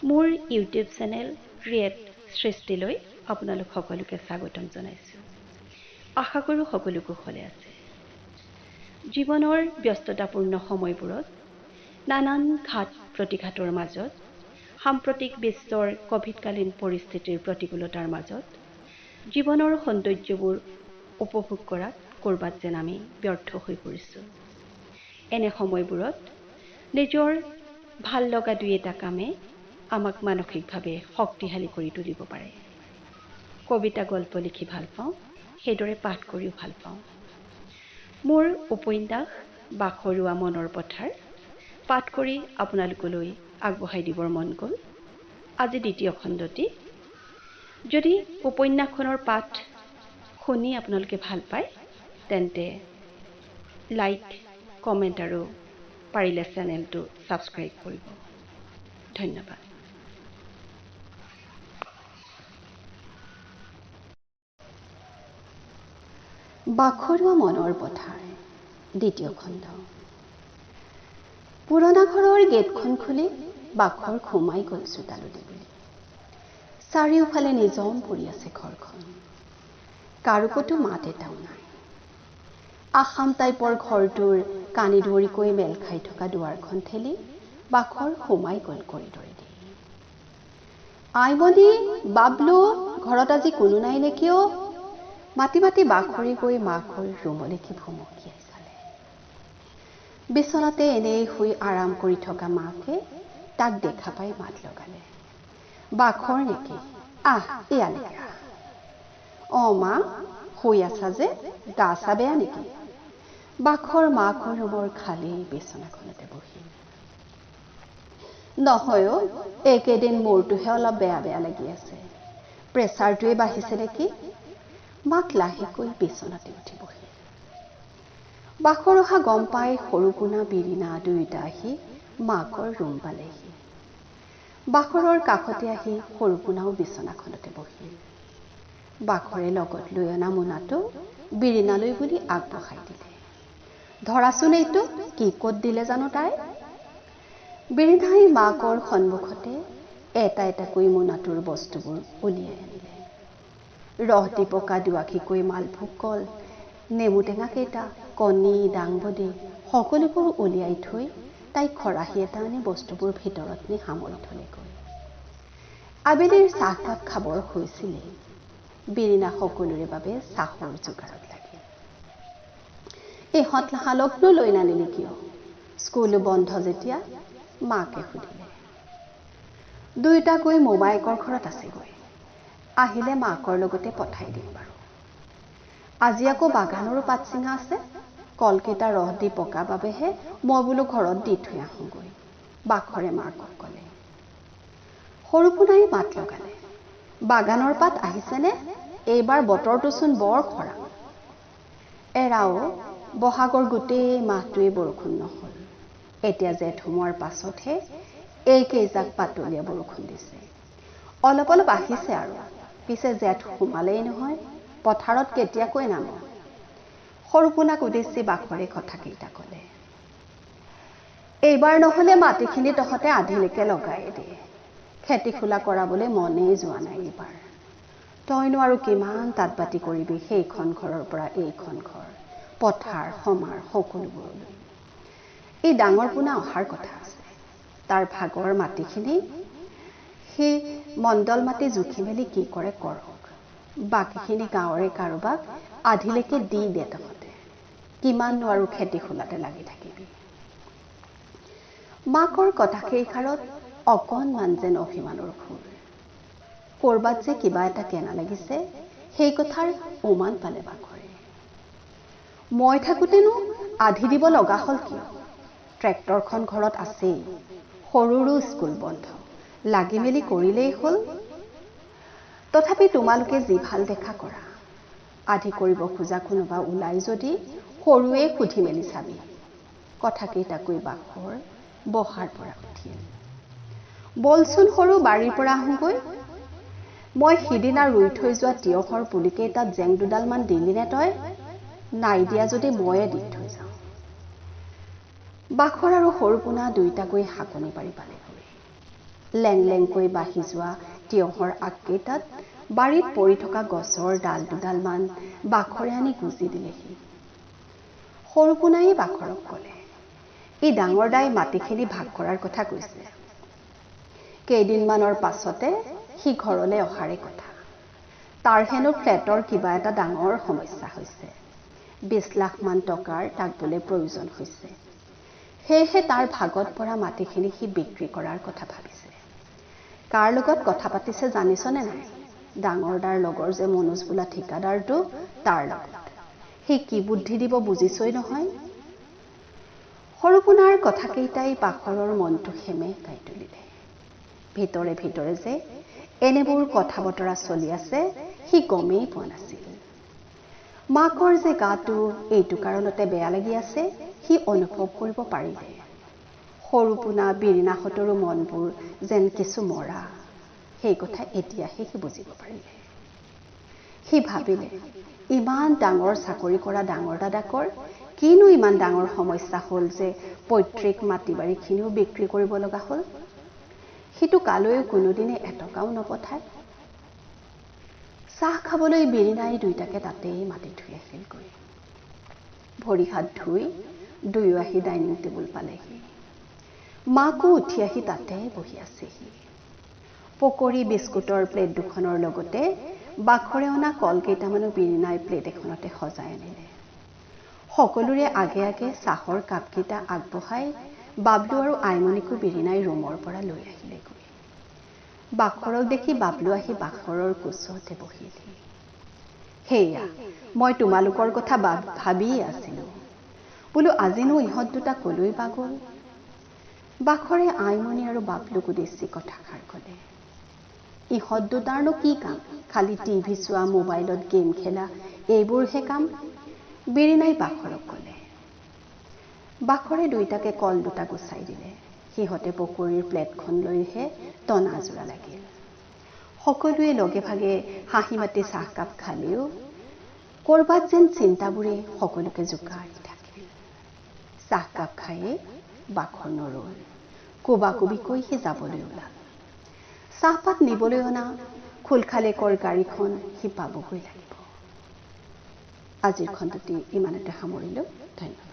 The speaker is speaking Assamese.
মোৰ ইউটিউব চেনেল ক্ৰিয়েট সৃষ্টিলৈ আপোনালোক সকলোকে স্বাগতম জনাইছোঁ। আশা কৰোঁ সকলো কুশলে আছে। জীৱনৰ ব্যস্ততাপূৰ্ণ সময়বোৰত নানান ঘাত প্ৰতিঘাতৰ মাজত সাম্প্ৰতিক বিশ্বৰ কভিডকালীন পৰিস্থিতিৰ প্ৰতিকূলতাৰ মাজত জীৱনৰ সৌন্দৰ্যবোৰ উপভোগ কৰাত ক'ৰবাত যেন আমি ব্যৰ্থ হৈ পৰিছোঁ। এনে সময়বোৰত নিজৰ ভাল লগা দুই এটা কামে আমাক মানসিকভাৱে শক্তিশালী কৰি তুলিব পাৰে। কবিতা গল্প লিখি ভাল পাওঁ, সেইদৰে পাঠ কৰিও ভাল পাওঁ। মোৰ উপন্যাস বাখৰুৱা মনৰ পথাৰ পাঠ কৰি আপোনালোকলৈ আগবঢ়াই দিবৰ মন গ'ল। আজি দ্বিতীয় খণ্ডটি। যদি উপন্যাসখনৰ পাঠ শুনি আপোনালোকে ভাল পায়, তেন্তে লাইক, কমেণ্ট আৰু পাৰিলে চেনেলটো ছাবস্ক্ৰাইব কৰিব। ধন্যবাদ। বাখৰুৱা মনৰ পথাৰ দ্বিতীয় খণ্ড। পুৰণা ঘৰৰ গেটখন খুলি বাখৰ সোমাই গ'ল চোতাললৈ বুলি। চাৰিওফালে নিজম পৰি আছে ঘৰখন। কাৰো ক'তো মাত এটাও নাই। আসাম টাইপৰ ঘৰটোৰ কানি ধৰিকৈ মেল খাই থকা দুৱাৰখন ঠেলি বাখৰ সোমাই গ'ল কৰিডৰেদি। আইমণি, বাবলু, ঘৰত আজি কোনো নাই নে কিয়? মাতি মাতি বাখৰি গৈ মাকৰ ৰুমলৈকে ভুমুকিয়াই চালে। বিচনাতে এনেই শুই আৰাম কৰি থকা মাকে তাক দেখা পাই মাত লগালে। বাখৰ নেকি? আহ, ইয়ালৈকে আহ। অ' মা, শুই আছা যে, গা চা বেয়া নেকি? বাখৰ মাকৰ ৰুমৰ খালী বিচনাখনতে বহি। নহয় অ', এইকেইদিন মূৰটোহে অলপ বেয়া বেয়া লাগি আছে। প্ৰেছাৰটোৱে বাঢ়িছে নেকি? মাক লাহেকৈ বিচনাতে উঠি বহিল। বাখৰ অহা গম পাই সৰুপোনা বিৰিণা দুয়োটা আহি মাকৰ ৰুম পালেহি। বাখৰৰ কাষতে আহি সৰুপোনাও বিচনাখনতে বহিল। বাখৰে লগত লৈ অনা মোনাটো বিৰিণালৈ বুলি আগবঢ়াই দিলে। ধৰাচোন এইটো, কি ক'ত দিলে জানো তাই? বিৰিণাই মাকৰ সন্মুখতে এটা এটাকৈ মোনাটোৰ বস্তুবোৰ উলিয়াই আনিলে। ৰস দি পকা দুআশীকৈ মালভোগ কল, নেমু টেঙা কেইটা, কণী, দাংবডি সকলোবোৰ উলিয়াই থৈ তাই খৰাহী এটা আনি বস্তুবোৰ ভিতৰত নি সামৰি থলেগৈ। আবেলিৰ চাহকাপ খাবৰ হৈছিলেই। বিৰিণা সকলোৰে বাবে চাহৰ যোগাৰত লাগিল। ইহঁত হালকনো লৈ নানিলি কিয়? স্কুলো বন্ধ যেতিয়া? মাকে সুধিলে। দুয়োটা গৈ মোমায়েকৰ ঘৰত আছেগৈ। আহিলে মাকৰ লগতে পঠাই দিম বাৰু। আজি আকৌ বাগানৰো পাত ছিঙা আছে। কলকেইটা ৰস দি পকা বাবেহে মই বোলো ঘৰত দি থৈ আহোঁগৈ, বাখৰে মাকক ক'লে। সৰুপোনাই মাত লগালে। বাগানৰ পাত আহিছেনে? এইবাৰ বতৰটোচোন বৰ খৰাং। এৰাও, বহাগৰ গোটেই মাহটোৱে বৰষুণ নহ'ল। এতিয়া জেঠ সোমোৱাৰ পাছতহে এইকেইজাক পাতলীয়া বৰষুণ দিছে। অলপ অলপ আহিছে আৰু, পিছে জেঠ সোমালেই নহয়, পথাৰত কেতিয়াকৈ নাম? সৰুপোনাক উদ্দেশ্যি বাখৰে কথাকেইটা ক'লে। এইবাৰ নহ'লে মাটিখিনি তহঁতে আধিলৈকে লগাই দিয়ে। খেতি খোলা কৰাবলৈ মনেই যোৱা নাই এইবাৰ। তইনো আৰু কিমান তাঁত বাতি কৰিবি সেইখন ঘৰৰ পৰা এইখন ঘৰ, পথাৰ সমাৰ সকলোবোৰলৈ। এই ডাঙৰ পোনা অহাৰ কথা আছে। তাৰ ভাগৰ মাটিখিনি সি মণ্ডল মাটি জুখি মেলি কি কৰে কৰক। বাকীখিনি গাঁৱৰে কাৰোবাক আধিলৈকে দি দে তহঁতে। কিমাননো আৰু খেতি খোলাতে লাগি থাকিবি। মাকৰ কথাকেইষাৰত অকণমান যেন অভিমানৰ সুৰ। ক'ৰবাত যে কিবা এটা কেনা লাগিছে, সেই কথাৰ উমান পালে বাখৰে। মই থাকোঁতেনো আধি দিব লগা হ'ল কিয়? ট্ৰেক্টৰখন ঘৰত আছেই, সৰুৰো স্কুল বন্ধ, লাগি মেলি কৰিলেই হ'ল। তথাপি তোমালোকে যি ভাল দেখা কৰা। আধি কৰিব খোজা কোনোবা ওলাই যদি সৰুৱে সুধি মেলি চাবি। কথাকেইটা কৈ বাখৰ বহাৰ পৰা উঠিল। বলচোন সৰু বাৰীৰ পৰা আহোঁগৈ। মই সিদিনা ৰুই থৈ যোৱা তিয়হৰ পুলিকেইটাত জেং দুডালমান দিলিনে তই? নাই দিয়া যদি ময়ে দি থৈ যাওঁ। বাখৰ আৰু সৰুপোনা দুয়োটাকৈ হাকনি পাৰি পালেগৈ। লেং লেংকৈ বাঢ়ি যোৱা তিয়ঁহৰ আগকেইটাত বাৰীত পৰি থকা গছৰ ডাল দুডালমান বাখৰে আনি গুজি দিলেহি। সৰুপোনাই বাখৰক ক'লে, ই ডাঙৰ দাই মাটিখিনি ভাগ কৰাৰ কথা কৈছে। কেইদিনমানৰ পাছতে সি ঘৰলৈ অহাৰে কথা। তাৰ হেনো ফ্লেটৰ কিবা এটা ডাঙৰ সমস্যা হৈছে। 20 লাখমান টকাৰ তাক বোলে প্ৰয়োজন হৈছে। সেয়েহে তাৰ ভাগত পৰা মাটিখিনি সি বিক্ৰী কৰাৰ কথা ভাবিছে। কাৰ লগত কথা পাতিছে জানিছনে নাই? ডাঙৰ দাৰ লগৰ যে মনোজ বোলা ঠিকাদাৰটো, তাৰ লগত। সি কি বুদ্ধি দিব বুজিছই নহয়। সৰুপোনাৰ কথাকেইটাই বাখৰৰ মনটো সেমেকাই তুলিলে। ভিতৰে ভিতৰে যে এনেবোৰ কথা বতৰা চলি আছে সি গমেই পোৱা নাছিল। মাকৰ যে গাটো এইটো কাৰণতে বেয়া লাগি আছে সি অনুভৱ কৰিব পাৰিলে। সৰুপোনা বিৰিণাহঁতৰো মনবোৰ যেন কিছু মৰা, সেই কথা এতিয়াহে সি বুজিব পাৰিলে। সি ভাবিলে, ইমান ডাঙৰ চাকৰি কৰা ডাঙৰ দাদাকৰ কিনো ইমান ডাঙৰ সমস্যা হ'ল যে পৈতৃক মাটি বাৰীখিনিও বিক্ৰী কৰিব লগা হ'ল। সিটো কালৈও কোনোদিনে এটকাও নপঠায়। চাহ খাবলৈ বিৰিণাই দুইটাকে তাতেই মাতি থৈ আহিলগৈ। ভৰি হাত ধুই দুয়ো আহি ডাইনিং টেবুল পালেহি। মাকো উঠি আহি তাতে বহি আছেহি। পকৰি বিস্কুটৰ প্লেট দুখনৰ লগতে বাখৰে অনা কল কেইটামানো বিৰিণাই প্লেট এখনতে সজাই আনিলে। সকলোৰে আগে আগে চাহৰ কাপকেইটা আগবঢ়াই বাবলু আৰু আইমণিকো বিৰিণাই ৰুমৰ পৰা লৈ আহিলেগৈ। বাখৰক দেখি বাবলু আহি বাখৰৰ কোচতে বহিলহি। সেয়া মই তোমালোকৰ কথা ভাবিয়ে আছিলো, বোলো আজিনো ইহঁত দুটা কলৈ বা গ'ল। বাখৰে আইমণি আৰু বাবলুক উদ্দেশ্যি কথাষাৰ ক'লে। ইহঁত দুটাৰনো কি কাম? খালি টিভি চোৱা, মোবাইলত গেম খেলা, এইবোৰহে কাম। বিৰিণাই বাখৰক ক'লে। বাখৰে দুইটাকে কল দুটা গুচাই দিলে। সিহঁতে পকৰিৰ প্লেটখন লৈহে টনাজোৰা লাগিল। সকলোৱে লগে ভাগে হাঁহি মাতি চাহকাপ খালেও কৰবাত যেন চিন্তাবোৰে সকলোকে জোকাৰি থাকিল। চাহকাপ খায়েই বাখৰ নৰল, কোবাকুবিকৈ সি যাবলৈ ওলাল। চাহপাত নিবলৈ অনা খুলখালেকৰ গাড়ীখন সি পাবগৈ লাগিব। আজিৰ খণ্ডটি ইমানতে সামৰিলোঁ। ধন্যবাদ।